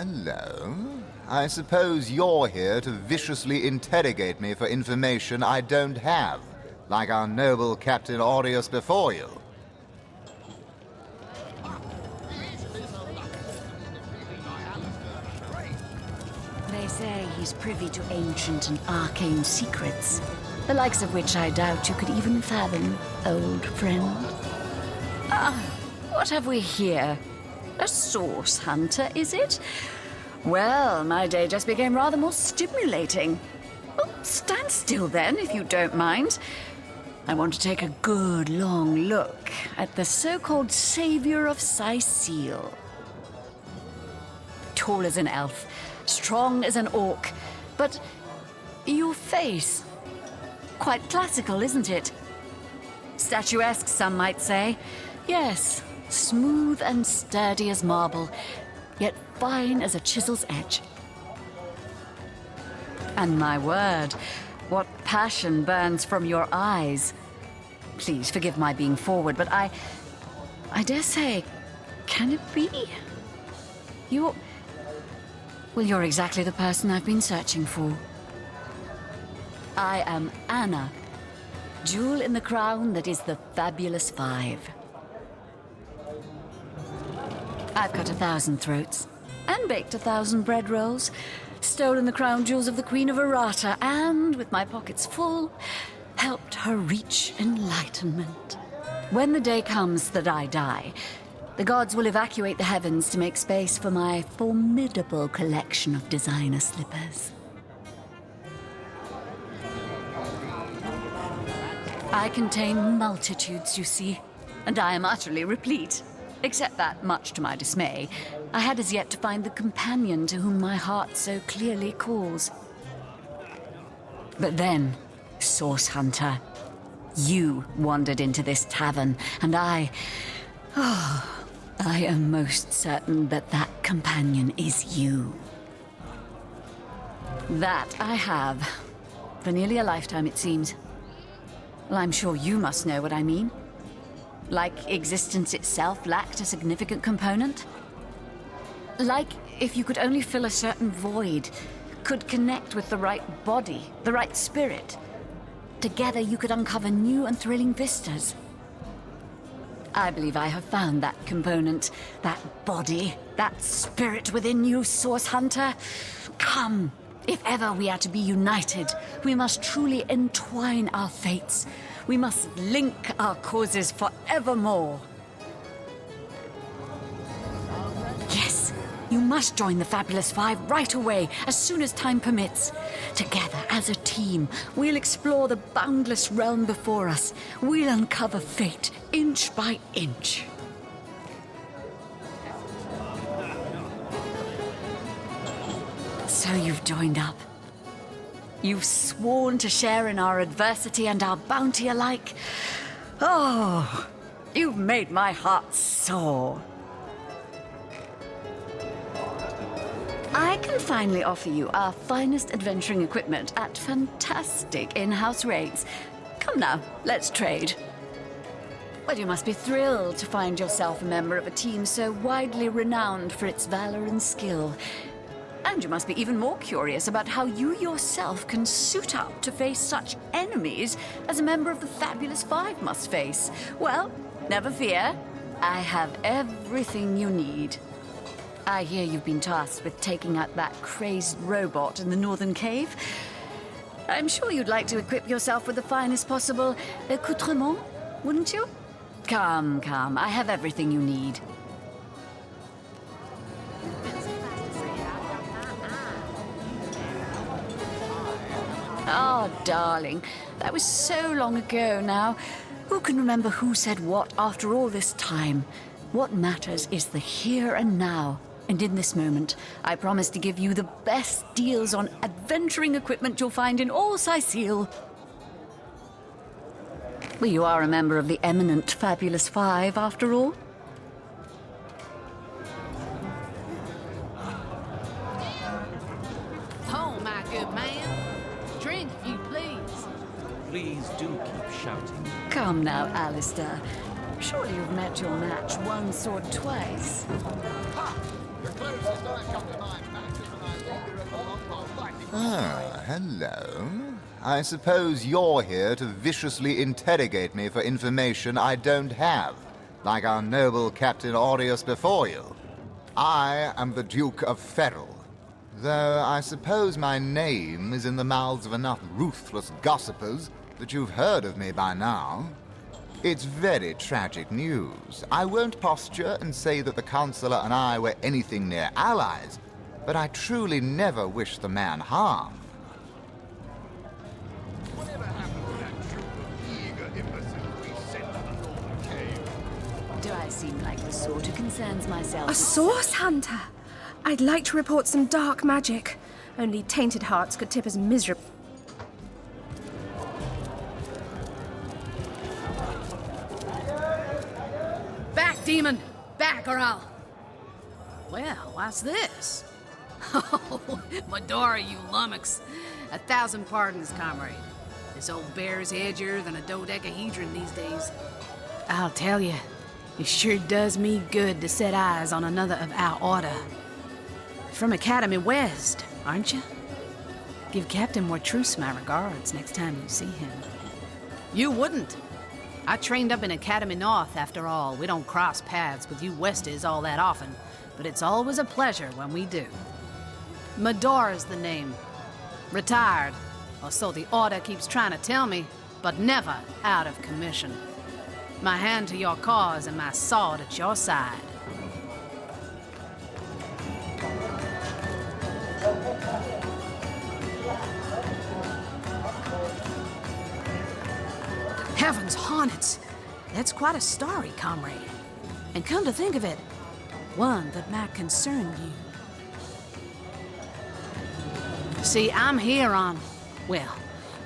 Hello. I suppose you're here to viciously interrogate me for information I don't have, like our noble Captain Aureus before you. They say he's privy to ancient and arcane secrets, the likes of which I doubt you could even fathom, old friend. What have we here? A source hunter, is it? Well, my day just became rather more stimulating. Oh, stand still then, if you don't mind. I want to take a good long look at the so-called savior of Sicile. Tall as an elf, strong as an orc, but your face, quite classical, isn't it? Statuesque, some might say. Yes, smooth and sturdy as marble, yet fine as a chisel's edge. And my word, what passion burns from your eyes. Please forgive my being forward, but I dare say, can it be? Well, you're exactly the person I've been searching for. I am Anna, jewel in the crown that is the fabulous 5. I've cut 1,000 throats, and baked 1,000 bread rolls, stolen the crown jewels of the Queen of Arata, and, with my pockets full, helped her reach enlightenment. When the day comes that I die, the gods will evacuate the heavens to make space for my formidable collection of designer slippers. I contain multitudes, you see, and I am utterly replete. Except that, much to my dismay, I had as yet to find the companion to whom my heart so clearly calls. But then, Source Hunter, you wandered into this tavern, and I am most certain that that companion is you. That I have. For nearly a lifetime, it seems. Well, I'm sure you must know what I mean. Like existence itself lacked a significant component? Like if you could only fill a certain void, could connect with the right body, the right spirit. Together you could uncover new and thrilling vistas. I believe I have found that component, that body, that spirit within you, Source Hunter. Come, if ever we are to be united, we must truly entwine our fates. We must link our causes forevermore. Yes, you must join the Fabulous 5 right away, as soon as time permits. Together, as a team, we'll explore the boundless realm before us. We'll uncover fate, inch by inch. So you've joined up. You've sworn to share in our adversity and our bounty alike. Oh, you've made my heart soar. I can finally offer you our finest adventuring equipment at fantastic in-house rates. Come now, let's trade. Well, you must be thrilled to find yourself a member of a team so widely renowned for its valor and skill. And you must be even more curious about how you yourself can suit up to face such enemies as a member of the Fabulous 5 must face. Well, never fear. I have everything you need. I hear you've been tasked with taking out that crazed robot in the northern cave. I'm sure you'd like to equip yourself with the finest possible accoutrement, wouldn't you? Come, come, I have everything you need. Oh, darling, that was so long ago now. Who can remember who said what after all this time? What matters is the here and now. And in this moment, I promise to give you the best deals on adventuring equipment you'll find in all Sicile. Well, you are a member of the eminent Fabulous 5, after all. Oh, my good man. Drink, if you please. Please do keep shouting. Come now, Alistair. Surely you've met your match once or twice. Ha! Your clothes don't come to mind. Ah, hello. I suppose you're here to viciously interrogate me for information I don't have, like our noble Captain Aureus before you. I am the Duke of Ferrol, though I suppose my name is in the mouths of enough ruthless gossipers that you've heard of me by now. It's very tragic news. I won't posture and say that the Chancellor and I were anything near allies, but I truly never wish the man harm. Whatever happened to that troop of eager imbeciles we sent to the northern cave? Do I seem like the sort who concerns myself? A source hunter? I'd like to report some dark magic. Only tainted hearts could tip as miserable. Back, demon! Back, or I'll... Well, what's this? Oh, Medora, you lummox. 1,000 pardons, comrade. This old bear's edgier than a dodecahedron these days. I'll tell you, it sure does me good to set eyes on another of our order. From Academy West, aren't you? Give Captain Mortruce my regards next time you see him. You wouldn't. I trained up in Academy North, after all. We don't cross paths with you Westies all that often, but it's always a pleasure when we do. Medora's the name. Retired, or so the Order keeps trying to tell me, but never out of commission. My hand to your cause and my sword at your side. Heavens hornets! That's quite a story, comrade. And come to think of it, one that might concern you. See, I'm here on, well,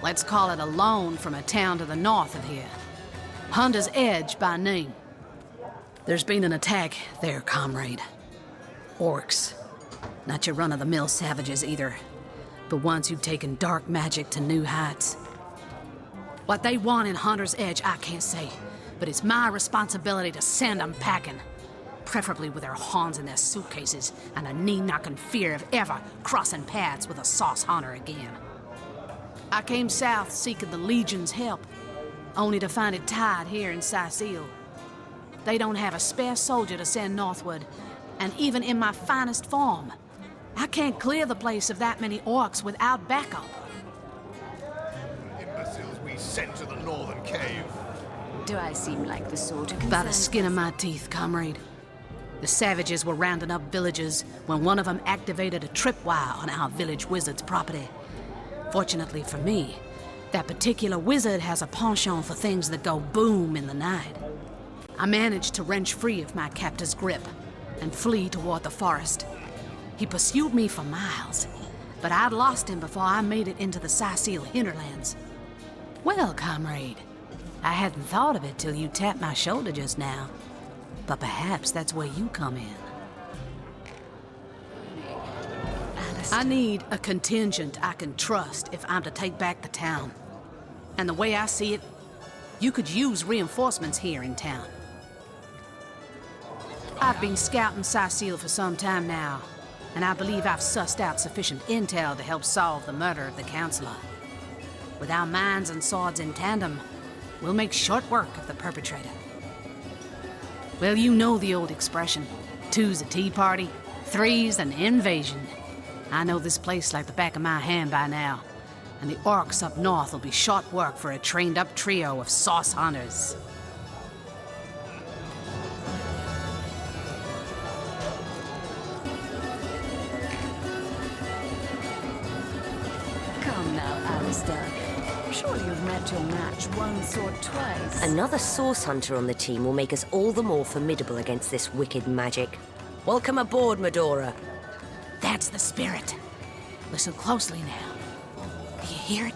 let's call it a loan from a town to the north of here. Hunter's Edge by name. There's been an attack there, comrade. Orcs. Not your run-of-the-mill savages either, but ones who've taken dark magic to new heights. What they want in Hunter's Edge, I can't say, but it's my responsibility to send them packing. Preferably with their horns in their suitcases and a knee-knocking fear of ever crossing paths with a sauce hunter again. I came south seeking the Legion's help, only to find it tied here in Sicile. They don't have a spare soldier to send northward, and even in my finest form, I can't clear the place of that many orcs without backup. Imbeciles we sent to the northern cave. Do I seem like the sort who concerns By the skin of my teeth, comrade. The savages were rounding up villagers when one of them activated a tripwire on our village wizard's property. Fortunately for me, that particular wizard has a penchant for things that go boom in the night. I managed to wrench free of my captor's grip and flee toward the forest. He pursued me for miles, but I'd lost him before I made it into the Sicile hinterlands. Well, comrade, I hadn't thought of it till you tapped my shoulder just now. But perhaps that's where you come in. I need a contingent I can trust if I'm to take back the town. And the way I see it, you could use reinforcements here in town. I've been scouting Sicile for some time now, and I believe I've sussed out sufficient intel to help solve the murder of the Counselor. With our minds and swords in tandem, we'll make short work of the perpetrator. Well, you know the old expression. 2's a tea party, 3's an invasion. I know this place like the back of my hand by now, and the orcs up north will be short work for a trained-up trio of sauce hunters. Come now, Alistair. Surely you've met your match once or twice. Another source hunter on the team will make us all the more formidable against this wicked magic. Welcome aboard, Medora. That's the spirit. Listen closely now. Do you hear it?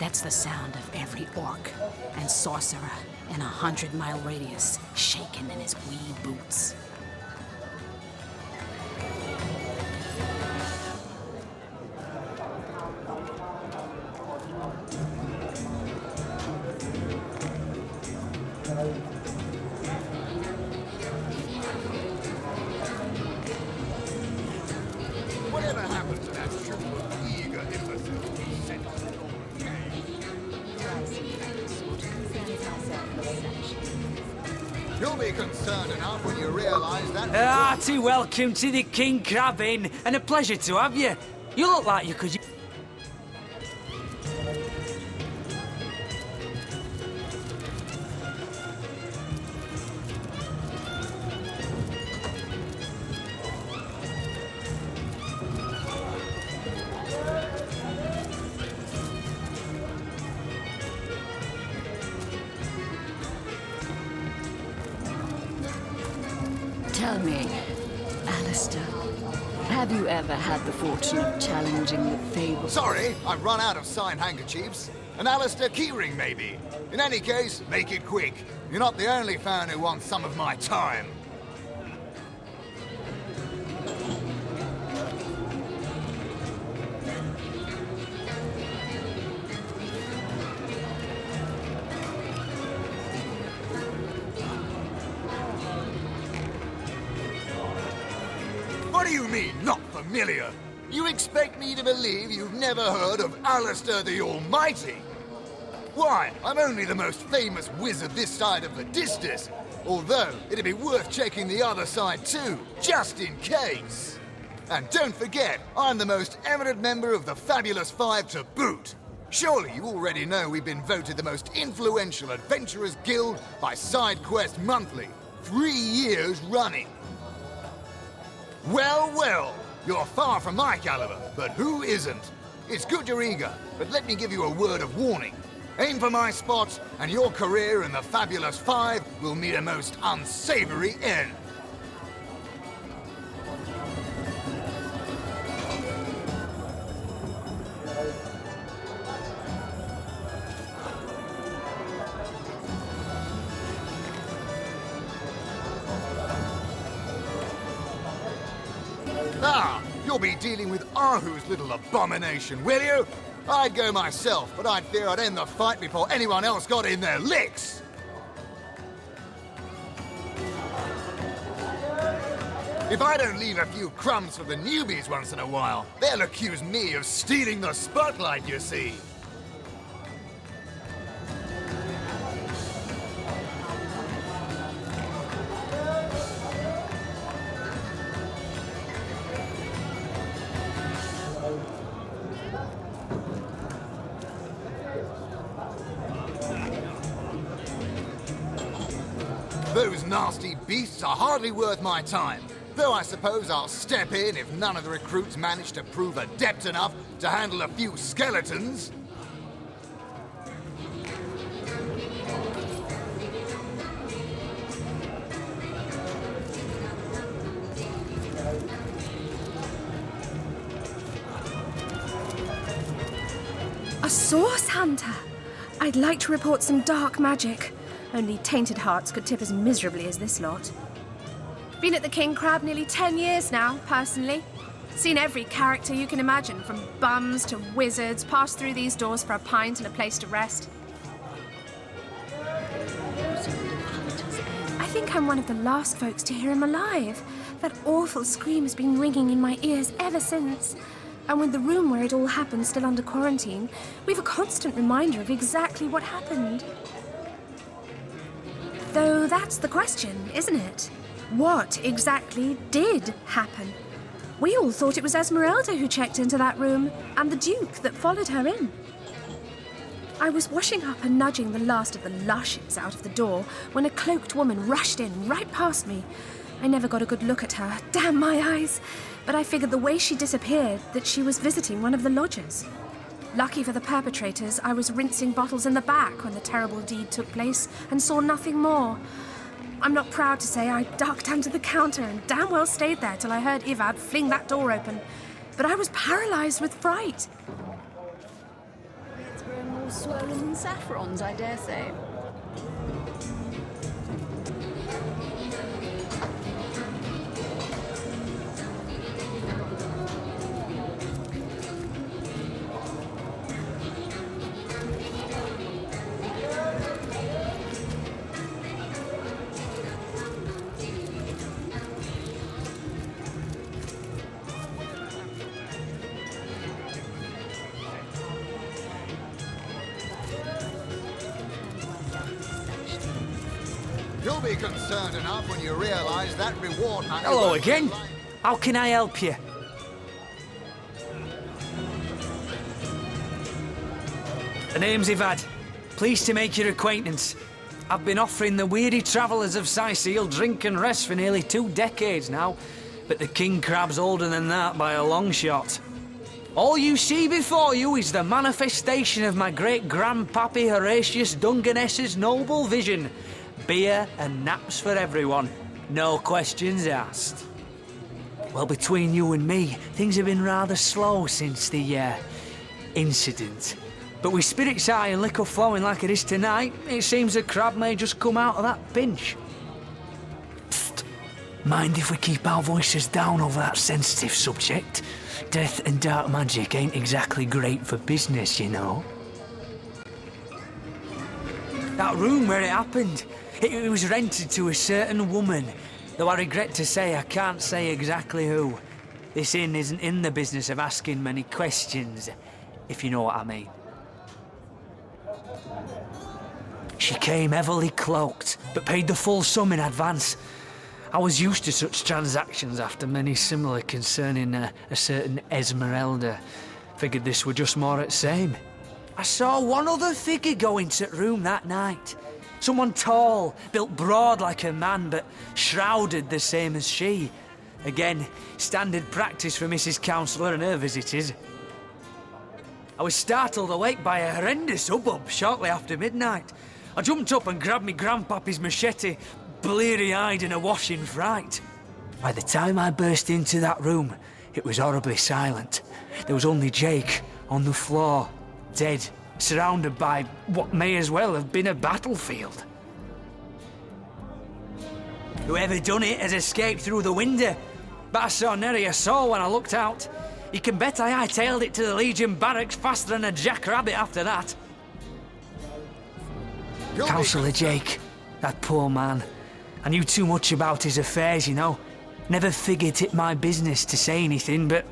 That's the sound of every orc and sorcerer in a 100-mile radius shaking in his wee boots. Whatever happened to that troop of eager You'll be concerned enough when you realise that... Hearty welcome to the King Crab Inn, and a pleasure to have you. You look like you could... Tell me, Alistair, have you ever had the fortune of challenging the fable? Sorry, I've run out of signed handkerchiefs. An Alistair keyring, maybe. In any case, make it quick. You're not the only fan who wants some of my time. What do you mean, not familiar? You expect me to believe you've never heard of Alistair the Almighty? Why, I'm only the most famous wizard this side of the Distus. Although, it'd be worth checking the other side too, just in case. And don't forget, I'm the most eminent member of the Fabulous Five to boot. Surely you already know we've been voted the most influential adventurers guild by SideQuest Monthly. 3 years running. Well, well, you're far from my caliber, but who isn't? It's good you're eager, but let me give you a word of warning. Aim for my spots, and your career in the Fabulous Five will meet a most unsavory end. Ah, you'll be dealing with Ahu's little abomination, will you? I'd go myself, but I'd fear I'd end the fight before anyone else got in their licks. If I don't leave a few crumbs for the newbies once in a while, they'll accuse me of stealing the spotlight, you see. Those nasty beasts are hardly worth my time. Though I suppose I'll step in if none of the recruits manage to prove adept enough to handle a few skeletons. A source hunter! I'd like to report some dark magic. Only tainted hearts could tip as miserably as this lot. Been at the King Crab nearly 10 years now, personally. Seen every character you can imagine, from bums to wizards, passed through these doors for a pint and a place to rest. I think I'm one of the last folks to hear him alive. That awful scream has been ringing in my ears ever since. And with the room where it all happened still under quarantine, we've a constant reminder of exactly what happened. Though that's the question, isn't it? What exactly did happen? We all thought it was Esmeralda who checked into that room, and the Duke that followed her in. I was washing up and nudging the last of the lushes out of the door when a cloaked woman rushed in right past me. I never got a good look at her, damn my eyes, but I figured the way she disappeared that she was visiting one of the lodgers. Lucky for the perpetrators, I was rinsing bottles in the back when the terrible deed took place and saw nothing more. I'm not proud to say I ducked under the counter and damn well stayed there till I heard Ivad fling that door open. But I was paralysed with fright. It's grown more swollen than saffrons, I dare say. You'll be concerned enough when you realize that reward money... Hello again. How can I help you? The name's Ivad. Pleased to make your acquaintance. I've been offering the weary travellers of Sicil drink and rest for nearly 2 decades now, but the king crab's older than that by a long shot. All you see before you is the manifestation of my great-grandpappy Horatius Dungeness's noble vision. Beer and naps for everyone. No questions asked. Well, between you and me, things have been rather slow since the, incident. But with spirits high and liquor flowing like it is tonight, it seems the crab may just come out of that pinch. Psst. Mind if we keep our voices down over that sensitive subject? Death and dark magic ain't exactly great for business, you know. That room where it happened, it was rented to a certain woman, though I regret to say I can't say exactly who. This inn isn't in the business of asking many questions, if you know what I mean. She came heavily cloaked, but paid the full sum in advance. I was used to such transactions after many similar concerning a certain Esmeralda. Figured this were just more at same. I saw one other figure go into the room that night. Someone tall, built broad like a man, but shrouded the same as she. Again, standard practice for Mrs. Counsellor and her visitors. I was startled awake by a horrendous hubbub shortly after midnight. I jumped up and grabbed me grandpappy's machete, bleary-eyed and awash in fright. By the time I burst into that room, it was horribly silent. There was only Jake on the floor, dead, surrounded by what may as well have been a battlefield. Whoever done it has escaped through the window, but I saw nary a soul when I looked out. You can bet I hightailed it to the Legion barracks faster than a jackrabbit after that. Counsellor Jake, that poor man. I knew too much about his affairs, you know. Never figured it my business to say anything, but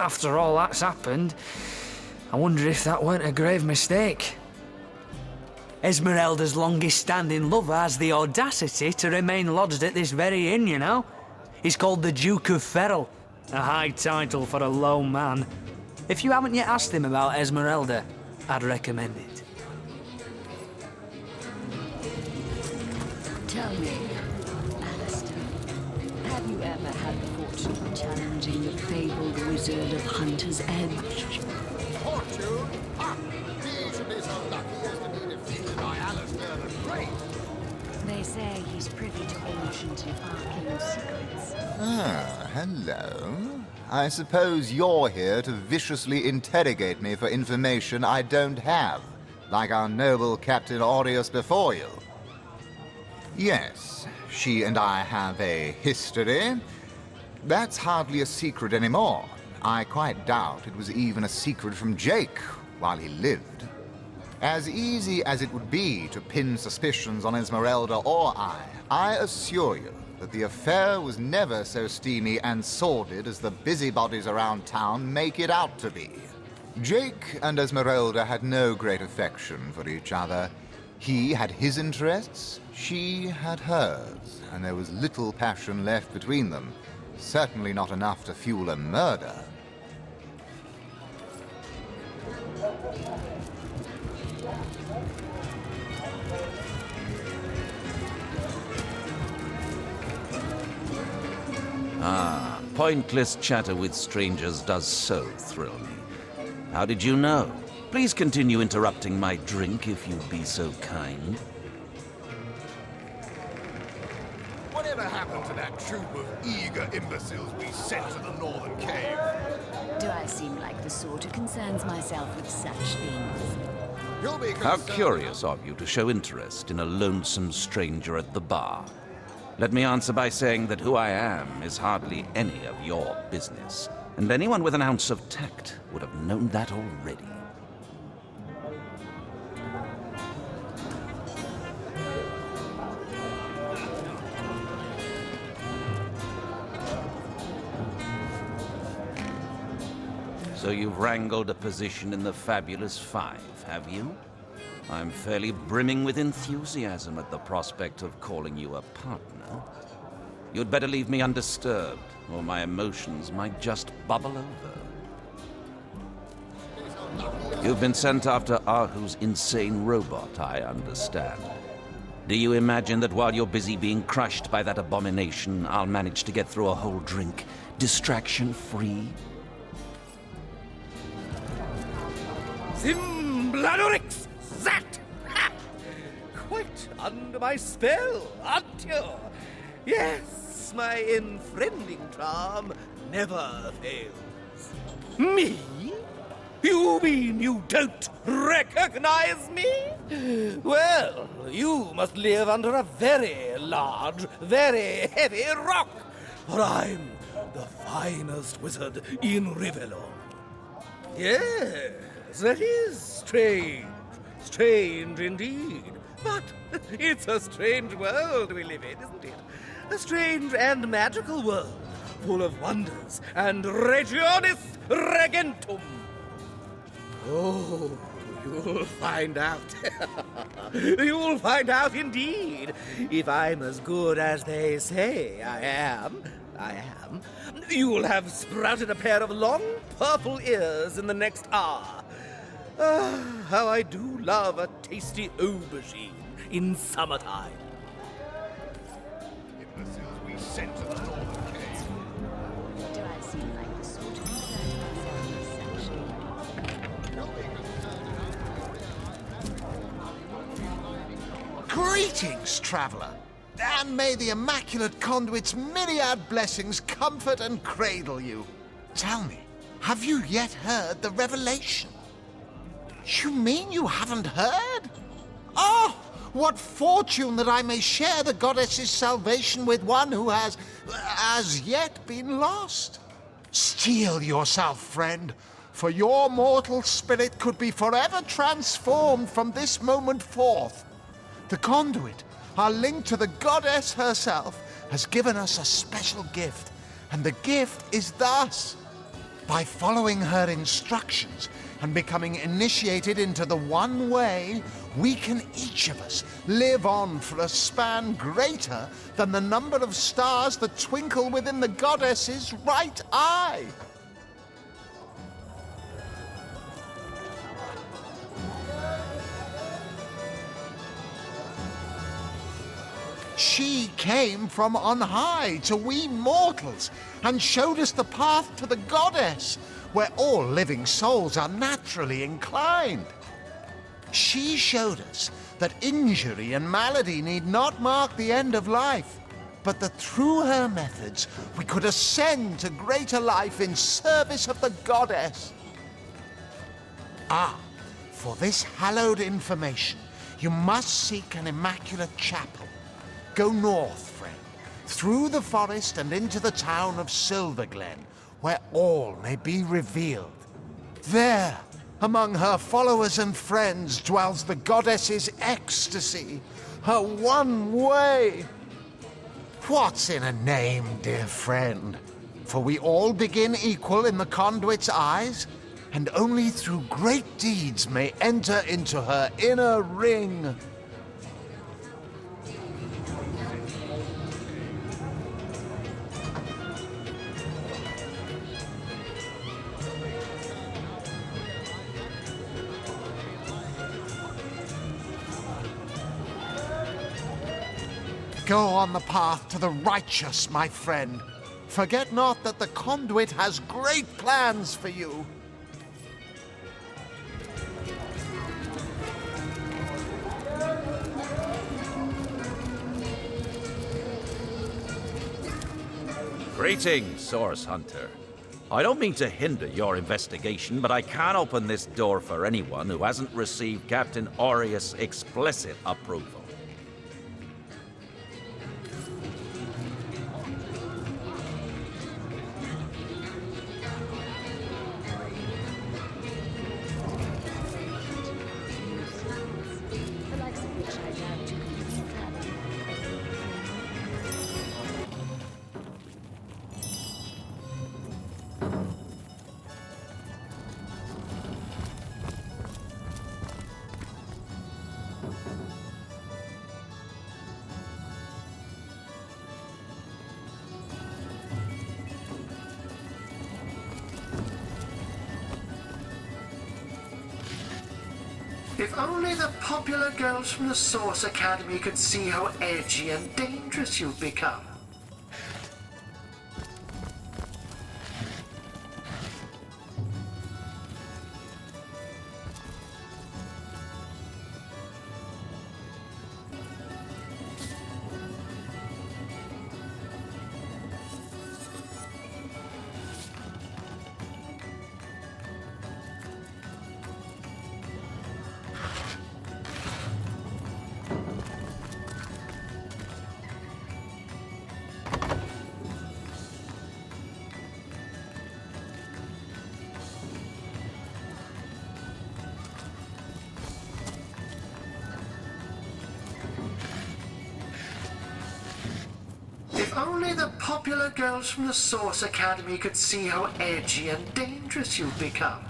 after all that's happened, I wonder if that weren't a grave mistake. Esmeralda's longest-standing lover has the audacity to remain lodged at this very inn, you know. He's called the Duke of Ferrol, a high title for a low man. If you haven't yet asked him about Esmeralda, I'd recommend it. Tell me, Alistair, have you ever had the fortune of challenging the fabled wizard of Hunter's Edge? Fortune? Ah, he should be so lucky as to be defeated by Alistair the Great. They say he's privy to ancient Embarking secrets. Ah, hello. I suppose you're here to viciously interrogate me for information I don't have, like our noble Captain Aureus before you. Yes, she and I have a history. That's hardly a secret anymore. I quite doubt it was even a secret from Jake while he lived. As easy as it would be to pin suspicions on Esmeralda or I assure you that the affair was never so steamy and sordid as the busybodies around town make it out to be. Jake and Esmeralda had no great affection for each other. He had his interests, she had hers, and there was little passion left between them. Certainly not enough to fuel a murder. Ah, pointless chatter with strangers does so thrill me. How did you know? Please continue interrupting my drink if you'd be so kind. Whatever happened to that troop of eager imbeciles we sent to the northern cave? Do I seem like the sort who concerns myself with such things? You'll be How concerned- curious of you to show interest in a lonesome stranger at the bar. Let me answer by saying that who I am is hardly any of your business, and anyone with an ounce of tact would have known that already. So you've wrangled a position in the Fabulous Five, have you? I'm fairly brimming with enthusiasm at the prospect of calling you a partner. You'd better leave me undisturbed, or my emotions might just bubble over. You've been sent after Ahu's insane robot, I understand. Do you imagine that while you're busy being crushed by that abomination, I'll manage to get through a whole drink, distraction-free? Zimbladorix! That! Ha! Quite under my spell, aren't you? Yes, my enfriending charm never fails. Me? You mean you don't recognize me? Well, you must live under a very large, very heavy rock, for I'm the finest wizard in Rivellon. Yes, that is strange. Strange indeed. But it's a strange world we live in, isn't it? A strange and magical world, full of wonders and regionis regentum. Oh, you'll find out. You'll find out indeed. If I'm as good as they say I am, you'll have sprouted a pair of long purple ears in the next hour. Ah, how I do love a tasty aubergine in summertime. Imbeciles we sent to the northern cave. Do I seem like the sort of person Greetings, traveller, and may the Immaculate Conduit's myriad blessings comfort and cradle you. Tell me, have you yet heard the revelation? You mean you haven't heard? Oh, what fortune that I may share the goddess's salvation with one who has, as yet, been lost. Steel yourself, friend, for your mortal spirit could be forever transformed from this moment forth. The conduit, our link to the goddess herself, has given us a special gift, and the gift is thus. By following her instructions and becoming initiated into the one way, we can each of us live on for a span greater than the number of stars that twinkle within the goddess's right eye. She came from on high to we mortals and showed us the path to the goddess, where all living souls are naturally inclined. She showed us that injury and malady need not mark the end of life, but that through her methods we could ascend to greater life in service of the goddess. Ah, for this hallowed information, you must seek an immaculate chapel. Go north, friend, through the forest and into the town of Silverglen, where all may be revealed. There, among her followers and friends, dwells the goddess's ecstasy, her one way. What's in a name, dear friend? For we all begin equal in the conduit's eyes, and only through great deeds may enter into her inner ring. Go on the path to the righteous, my friend. Forget not that the conduit has great plans for you. Greetings, Source Hunter. I don't mean to hinder your investigation, but I can't open this door for anyone who hasn't received Captain Aureus' explicit approval. If only the popular girls from the Source Academy could see how edgy and dangerous you've become. If only the popular girls from the Source Academy could see how edgy and dangerous you've become.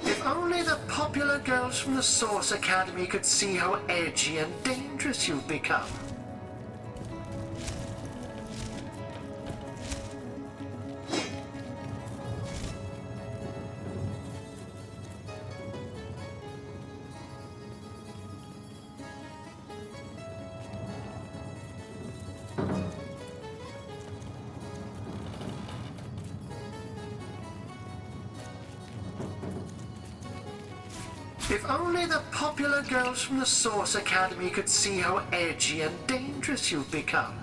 If only the popular girls from the Source Academy could see how edgy and dangerous you've become. If only the popular girls from the Source Academy could see how edgy and dangerous you've become.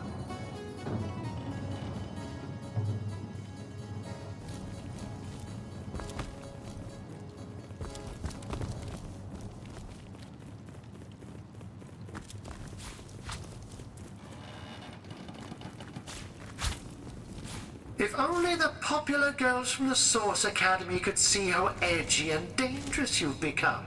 If only the popular girls from the Source Academy could see how edgy and dangerous you've become.